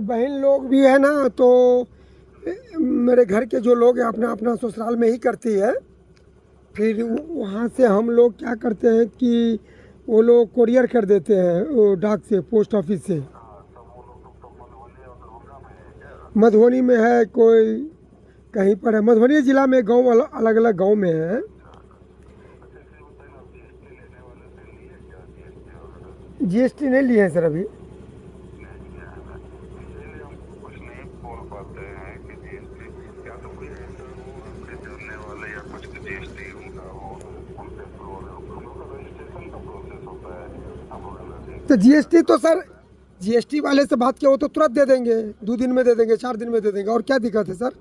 बहन लोग भी है ना, तो मेरे घर के जो लोग हैं अपना अपना ससुराल में ही करती है। फिर वहाँ से हम लोग क्या करते हैं कि वो लोग कोरियर कर देते हैं, वो डाक से, पोस्ट ऑफिस से। मधुबनी में है कोई, कहीं पर है, मधुबनी जिला में गांव अलग अलग गांव में है। जीएसटी नहीं लिए हैं सर अभी। तो जीएसटी तो सर, जीएसटी वाले से बात किया, वो तो तुरंत दे देंगे, 2 दिन में दे देंगे, 4 दिन में दे देंगे, और क्या दिक्कत है सर।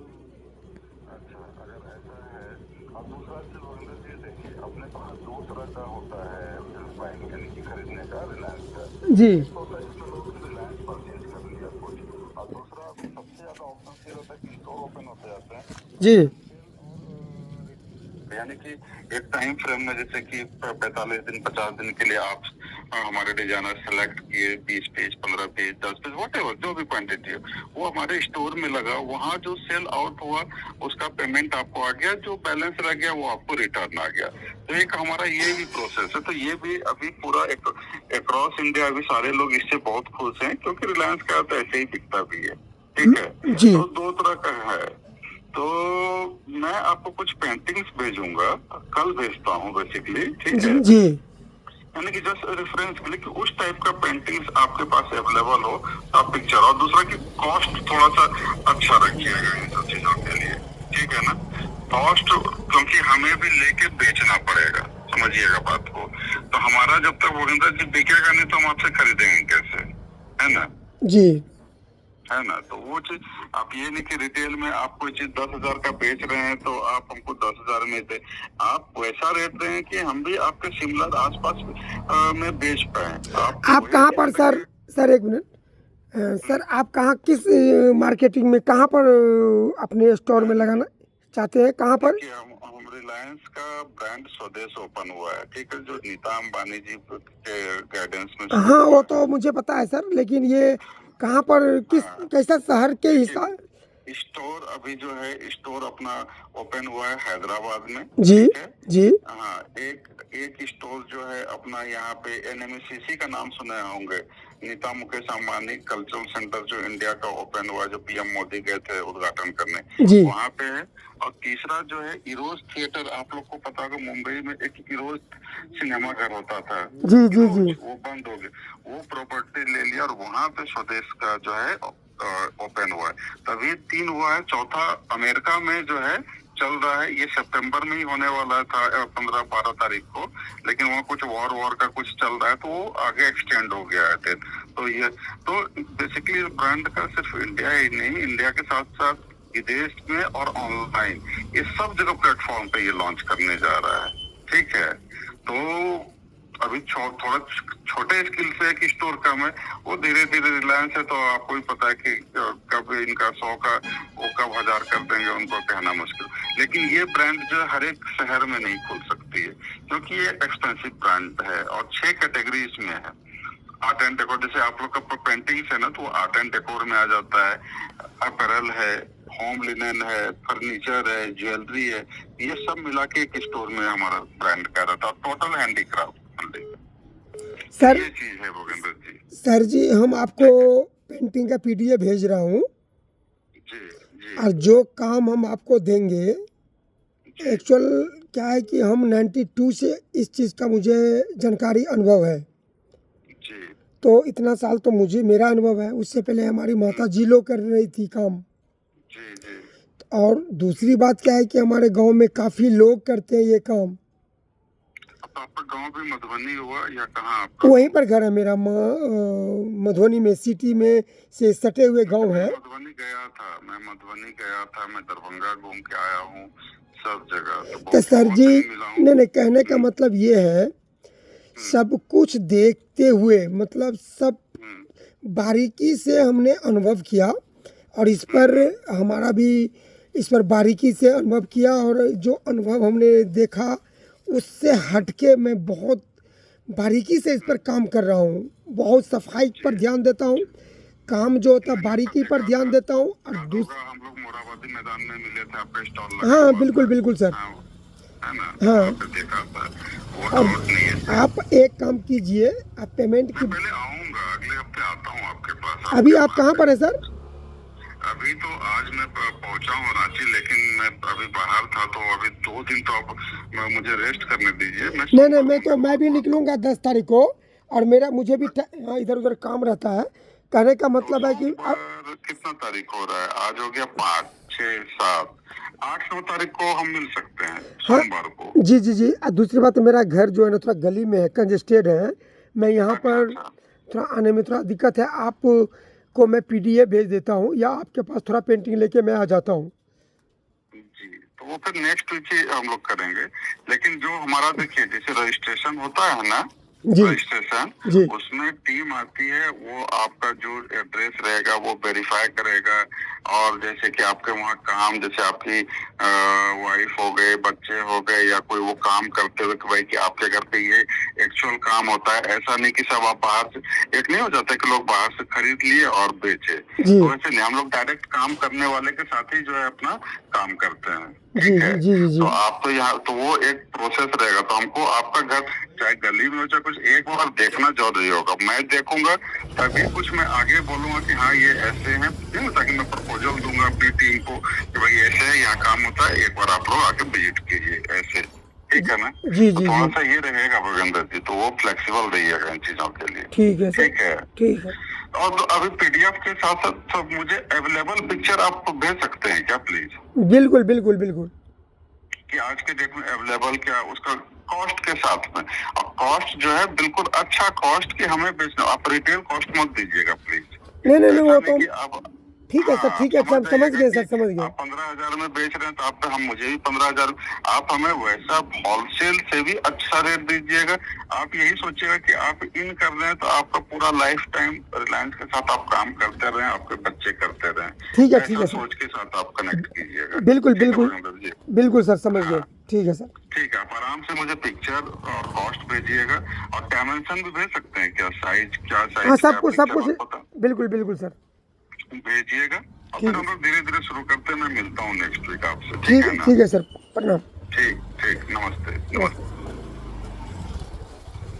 जी जी यानी कि एक टाइम फ्रेम में, जैसे कि 45 दिन 50 दिन के लिए आप हमारे डिजाइनर सेलेक्ट किए, 20 page 15 page 10 page what ever जो भी क्वांटिटी है वो हमारे स्टोर में लगा, वहाँ जो सेल आउट हुआ उसका पेमेंट आपको आ गया, जो बैलेंस रह गया वो आपको रिटर्न आ गया। तो एक हमारा ये भी प्रोसेस है। तो ये भी अभी पूरा अक्रॉस इंडिया अभी सारे लोग इससे बहुत खुश हैं, क्योंकि रिलायंस का तो ऐसे ही दिखता भी है। ठीक है, जी तो 2 तरह का है। तो मैं आपको कुछ पेंटिंग्स भेजूंगा, कल भेजता हूँ बेसिकली। ठीक है, जी यानी कि जस्ट रेफरेंस के लिए कि उस टाइप का पेंटिंग्स आपके पास अवेलेबल हो तो आप पिक्चर, और दूसरा कि कॉस्ट थोड़ा सा अच्छा रखिएगा इन सब चीजों के लिए। ठीक है ना, कॉस्ट, क्योंकि हमें भी लेके बेचना पड़ेगा, समझिएगा बात को। तो हमारा जब तक वोगिंदर जी बिकेगा नहीं तो हम आपसे खरीदेंगे कैसे, है ना। जी है ना, तो वो चीज आप ये नहीं कि रिटेल में आप कोई चीज 10,000 का बेच रहे हैं तो आप हमको 10,000 में दे, आप वैसा रेट दें कि हम भी आपके शिमला आसपास में बेच पाए। आप कहाँ पर सर, सर एक मिनट, सर आप कहाँ, किस मार्केटिंग में, कहाँ पर अपने स्टोर में लगाना चाहते हैं, कहाँ पर। हम रिलायंस का ब्रांड स्वदेश ओपन हुआ है, ठीक है, जो नीता अंबानी जी के गाइडेंस में। हाँ वो तो मुझे पता है सर, लेकिन ये कहाँ पर, किस, कैसा शहर के हिसाब। स्टोर अभी जो है, स्टोर अपना ओपन हुआ है हैदराबाद में। जी ठीक है, जी हाँ, एक एक स्टोर जो है अपना यहाँ पे एनएमसीसी का नाम सुने होंगे, नीता मुकेश अंबानी कल्चरल सेंटर, जो इंडिया का ओपन हुआ, जो पीएम मोदी गए थे उद्घाटन करने, जी वहाँ पे है। और तीसरा जो है इरोज थिएटर, आप लोग को पता होगा मुंबई में एक इरोज सिनेमा घर होता था, जी जी जी वो बंद हो गया, वो प्रॉपर्टी ले लिया और वहाँ पे स्वदेश का जो है ओपन हुआ है। तभी 3 हुआ है, चौथा अमेरिका में जो है चल रहा है, ये सितंबर में ही होने वाला था 15-12 तारीख को, लेकिन वहाँ कुछ वॉर का कुछ चल रहा है तो वो आगे एक्सटेंड हो गया है डेट। तो ये तो बेसिकली ब्रांड का सिर्फ इंडिया ही नहीं, इंडिया के साथ साथ विदेश में और ऑनलाइन, ये सब जगह प्लेटफॉर्म पे ये लॉन्च करने जा रहा है। ठीक है, तो अभी थोड़ा छोटे स्किल से एक स्टोर कम है, वो धीरे धीरे रिलायंस है तो आपको भी पता है कि कब इनका 100 का वो कब 1000 कर देंगे, उनको कहना मुश्किल। लेकिन ये ब्रांड जो है हर एक शहर में नहीं खुल सकती है, क्योंकि ये एक्सपेंसिव ब्रांड है और 6 कैटेगरी इसमें है। आर्ट एंड डेकोर, जैसे आप लोग का पेंटिंग्स है ना, तो आर्ट एंड डेकोर में आ जाता है, अपैरल है, होम लिनन है, फर्नीचर है, ज्वेलरी है, ये सब मिला के एक स्टोर में हमारा ब्रांड का रहता है, टोटल हैंडीक्राफ्ट। सर, ये चीज है भोगेंद्र जी। सर जी हम आपको पेंटिंग का पीडीएफ भेज रहा हूँ, जी जी और जो काम हम आपको देंगे, एक्चुअल क्या है कि हम 92 से इस चीज़ का मुझे जानकारी, अनुभव है। जी तो इतना साल तो मुझे मेरा अनुभव है, उससे पहले हमारी माता जी लोग कर रही थी काम। जी जी। और दूसरी बात क्या है कि हमारे गांव में काफ़ी लोग करते हैं ये काम। अब आपका गांव भी मधुबनी हुआ या कहाँ आपका? वहीं पर घर है मेरा, मधुबनी में, सिटी में से सटे हुए गांव है। मधुबनी गया था, मैं मधुबनी गया था, मैं दरभंगा घूम के आया हूँ, सब जगह तो तो सर बहुत जी, कहीं मिला हूँ। नहीं कहने का मतलब ये है, सब कुछ देखते हुए, मतलब सब बारीकी से हमने अनुभव किया, और इस पर हमारा भी, इस पर बारीकी से अनुभव किया, और जो अनुभव हमने देखा उससे हटके मैं बहुत बारीकी से इस पर काम कर रहा हूँ, बहुत सफाई पर ध्यान देता हूँ, काम जो होता है बारीकी पर ध्यान देता हूँ और हम लोग मोराबादी मैदान में मिले थे, आपका स्टॉल लगा हाँ हुआ बिल्कुल था। बिल्कुल सर। हाँ, है ना, हाँ। वहाँ पे देखा था, वो और डाउट नहीं है। आप एक काम कीजिए, आप पेमेंट की मैं पहले आऊंगा, अगले हफ्ते आता हूँ आपके पास। अभी आपके आप पास कहाँ पर है सर? अभी तो आज मैं पहुंचा हूँ रांची, लेकिन मैं अभी बाहर था, तो अभी 2 दिन तो आप मुझे रेस्ट करने दीजिए। नहीं, मैं भी निकलूंगा 10 तारीख को, और मुझे भी हाँ, इधर उधर काम रहता है। कहने का मतलब है कि कितना तारीख हो रहा है? आज हो गया 5, 6, 7, 8, 9 तारीख को हम मिल सकते हैं, हाँ सोमवार को। जी जी जी। दूसरी बात, मेरा घर जो है ना थोड़ा गली में है, कंजेस्टेड है, मैं यहाँ अच्छा पर अच्छा। थोड़ा आने में थोड़ा दिक्कत है। आपको मैं पीडीएफ भेज देता हूँ, या आपके पास थोड़ा पेंटिंग लेके मैं आ जाता हूँ। जी, तो वो फिर नेक्स्ट वीक ही हम लोग करेंगे। लेकिन जो हमारा देखिए, जैसे रजिस्ट्रेशन होता है ना, जी रजिस्ट्रेशन, जी उसमें टीम आती है, वो आपका जो एड्रेस रहेगा वो वेरीफाई करेगा। और जैसे कि आपके वहाँ काम, जैसे आपकी वाइफ हो गए, बच्चे हो गए, या कोई वो काम करते हुए कि भाई कि आपके घर पे ये एक्चुअल काम होता है। ऐसा नहीं कि सब आप बाहर से, एक नहीं हो जाता कि लोग बाहर से खरीद लिए और बेचे, जी तो वैसे नहीं, हम लोग डायरेक्ट काम करने वाले के साथ ही जो है अपना काम करते हैं। जी ठीक है, जी जी जी तो आप तो यहाँ, तो वो एक प्रोसेस रहेगा। तो हमको आपका घर चाहे गली में हो चाहे कुछ, एक बार देखना जरूरी होगा। मैं देखूंगा तभी कुछ मैं आगे बोलूंगा कि हाँ ये ऐसे हैं, ताकि मैं प्रपोजल दूंगा अपनी टीम को कि भाई ऐसे है, यहाँ काम होता है, एक बार आप लोग आके विजिट कीजिए ऐसे। ठीक है ना? जी तो जी थोड़ा जी। सा ये रहेगा भूपेंद्र जी, तो वो फ्लेक्सिबल रहिएगा इन चीजों के लिए। ठीक है सर। ठीक है। ठीक है। और तो अभी पीडीएफ के साथ साथ सब मुझे अवेलेबल पिक्चर आप भेज सकते हैं क्या प्लीज? बिल्कुल बिल्कुल बिल्कुल। कि आज के डेट में अवेलेबल क्या, उसका कॉस्ट के साथ में। और कॉस्ट जो है बिल्कुल अच्छा कॉस्ट, कि हमें बेचना, आप रिटेल कॉस्ट मत दीजिएगा प्लीज। नहीं नहीं नहीं, ऐसा वो नहीं तो कि आप, ठीक है हाँ, सर, आप ठीक है सर, समझ जाइएगा गए कि सर, समझ गए। आप 15,000 में बेच रहे हैं, तो आप पे हम मुझे भी 15,000, आप हमें वैसा होलसेल से भी अच्छा रेट दीजिएगा। आप यही सोचिएगा कि आप इन कर रहे हैं, तो आपका पूरा लाइफ टाइम रिलायंस के साथ आप काम करते रहें, आपके बच्चे करते रहें। ठीक है ऐसा सर। सोच के साथ आप कनेक्ट कीजिएगा। बिल्कुल ठीक है बिल्कुल भूपेंद्र जी? बिल्कुल सर, समझ गए। हाँ, ठीक है सर। ठीक है, आप आराम से मुझे पिक्चर और कॉस्ट भेजिएगा। और डायमेंशन भी भेज सकते हैं क्या, साइज, क्या हाँ, साइज सब का कुछ सब पिक्चर कुछ। आप पता बिल्कुल बिल्कुल सर। भेजिएगा। और ठीक फिर है। हम लोग धीरे धीरे शुरू करते हैं। मैं मिलता हूँ नेक्स्ट वीक आपसे, ठीक है ना? ठीक है सर। प्रणाम। ठीक ठीक, नमस्ते नमस्ते।